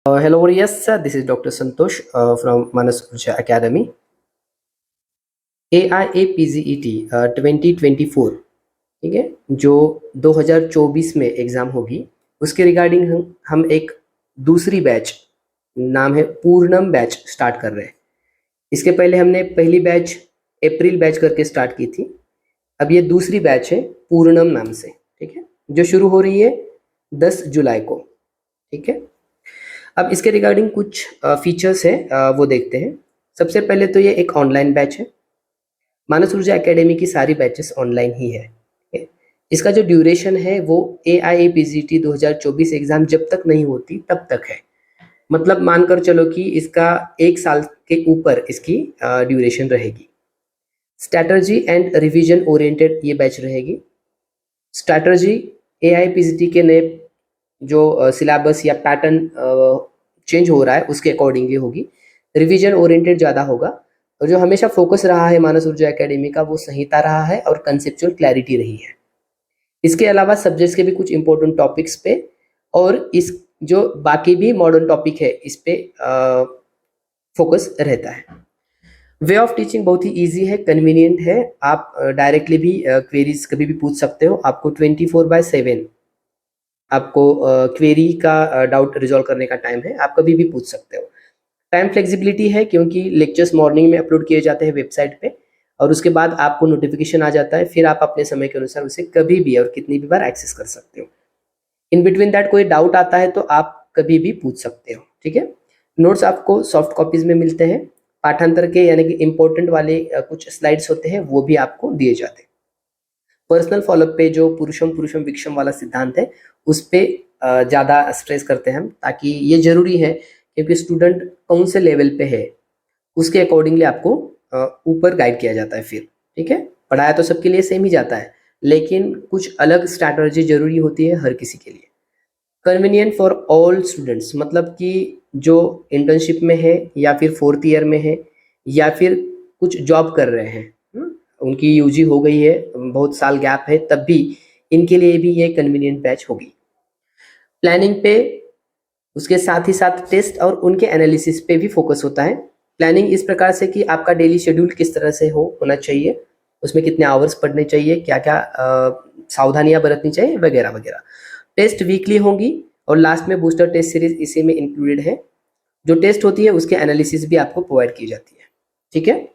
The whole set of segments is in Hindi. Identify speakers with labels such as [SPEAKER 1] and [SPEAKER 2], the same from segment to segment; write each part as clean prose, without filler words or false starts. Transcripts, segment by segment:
[SPEAKER 1] Hello, yes, sir. This is Dr. Santosh from Manas Urja Academy. AIAPGET 2024, ठीक है, जो 2024 में एग्जाम होगी उसके रिगार्डिंग हम एक दूसरी बैच, नाम है पूर्णम बैच, स्टार्ट कर रहे हैं। इसके पहले हमने पहली बैच अप्रैल बैच करके स्टार्ट की थी। अब ये दूसरी बैच है पूर्णम नाम से, ठीक है, जो शुरू हो रही है 10 जुलाई को, ठीक है। अब इसके रिगार्डिंग कुछ फीचर्स है, वो देखते हैं। सबसे पहले तो ये एक ऑनलाइन बैच है। मानस ऊर्जा एकेडमी की सारी बैचेस ऑनलाइन ही है, ठीक है? इसका जो ड्यूरेशन है वो AIAPGET 2024 एग्जाम जब तक नहीं होती तब तक है। मतलब मानकर चलो कि इसका 1 साल के ऊपर इसकी ड्यूरेशन रहेगी। स्ट्रैटेजी एंड रिवीजन ओरिएंटेड ये बैच रहेगी। स्ट्रैटेजी AIAPGET के नए जो सिलेबस या पैटर्न चेंज हो रहा है उसके अकॉर्डिंगली होगी। रिवीजन ओरिएंटेड ज़्यादा होगा, और जो हमेशा फोकस रहा है मानस ऊर्जा एकेडमी का वो संहिता रहा है और कंसेप्चुअल क्लैरिटी रही है। इसके अलावा सब्जेक्ट्स के भी कुछ इंपॉर्टेंट टॉपिक्स पे और इस जो बाकी भी मॉडर्न टॉपिक है इस पे फोकस रहता है। वे ऑफ टीचिंग बहुत ही इजी है, कन्वीनियंट है। आप डायरेक्टली भी क्वेरीज कभी भी पूछ सकते हो। आपको 24/7 आपको क्वेरी का डाउट रिजॉल्व करने का टाइम है, आप कभी भी पूछ सकते हो। टाइम फ्लेक्सिबिलिटी है क्योंकि लेक्चर्स मॉर्निंग में अपलोड किए जाते हैं वेबसाइट पे, और उसके बाद आपको नोटिफिकेशन आ जाता है, फिर आप अपने समय के अनुसार उसे कभी भी और कितनी भी बार एक्सेस कर सकते हो। इन बिटवीन दैट कोई डाउट आता है तो आप कभी भी पूछ सकते हो, ठीक है। नोट्स आपको सॉफ्ट कॉपीज में मिलते हैं। पाठांतर के यानी कि इंपॉर्टेंट वाले कुछ स्लाइड्स होते हैं वो भी आपको दिए जाते हैं। पर्सनल फॉलोअप पे जो पुरुषम पुरुषम विक्षम वाला सिद्धांत है उस पे ज़्यादा स्ट्रेस करते हैं हम, ताकि ये जरूरी है क्योंकि स्टूडेंट कौन से लेवल पे है उसके अकॉर्डिंगली आपको ऊपर गाइड किया जाता है फिर, ठीक है। पढ़ाया तो सबके लिए सेम ही जाता है, लेकिन कुछ अलग स्ट्रैटेजी जरूरी होती है हर किसी के लिए। कन्वीनियंट फॉर ऑल स्टूडेंट्स, मतलब कि जो इंटर्नशिप में है या फिर 4th ईयर में है या फिर कुछ जॉब कर रहे हैं, उनकी यूजी हो गई है, बहुत साल गैप है, तब भी इनके लिए भी ये कन्वीनियंट बैच होगी। प्लानिंग पे उसके साथ ही साथ टेस्ट और उनके एनालिसिस पे भी फोकस होता है। प्लानिंग इस प्रकार से कि आपका डेली शेड्यूल किस तरह से होना चाहिए, उसमें कितने आवर्स पढ़ने चाहिए, क्या क्या सावधानियां बरतनी चाहिए, वगैरह वगैरह। टेस्ट वीकली होंगी और लास्ट में बूस्टर टेस्ट सीरीज इसी में इंक्लूडेड है। जो टेस्ट होती है उसके एनालिसिस भी आपको प्रोवाइड की जाती है, ठीक है।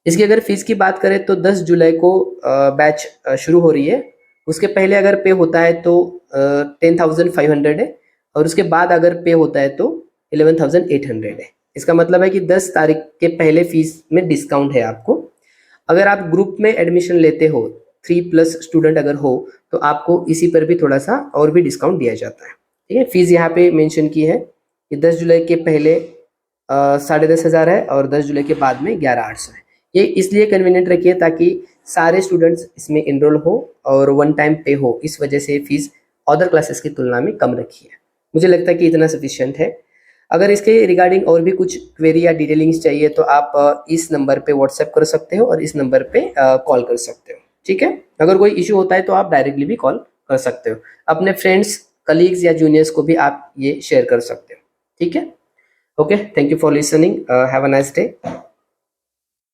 [SPEAKER 1] इसकी अगर फीस की बात करें तो 10 जुलाई को बैच शुरू हो रही है। उसके पहले अगर पे होता है तो 10,500 है, और उसके बाद अगर पे होता है तो 11,800 है। इसका मतलब है कि 10 तारीख के पहले फीस में डिस्काउंट है आपको। अगर आप ग्रुप में एडमिशन लेते हो, 3+ स्टूडेंट अगर हो, तो आपको इसी पर भी थोड़ा सा और भी डिस्काउंट दिया जाता है, ठीक है। फीस यहाँ पे मेंशन की है कि 10 जुलाई के पहले 10,500 है और 10 जुलाई के बाद में 11,800 है। ये इसलिए कन्वीनियंट रखिए ताकि सारे स्टूडेंट्स इसमें इनरोल हो और वन टाइम पे हो, इस वजह से फीस अदर क्लासेस की तुलना में कम रखी है। मुझे लगता है कि इतना सफिशिएंट है। अगर इसके रिगार्डिंग और भी कुछ क्वेरी या डिटेलिंग्स चाहिए तो आप इस नंबर पे व्हाट्सएप कर सकते हो और इस नंबर पे कॉल कर सकते हो, ठीक है। अगर कोई इश्यू होता है तो आप डायरेक्टली भी कॉल कर सकते हो। अपने फ्रेंड्स, कलीग्स या जूनियर्स को भी आप ये शेयर कर सकते हो, ठीक है। Okay, thank you for listening, have a nice day.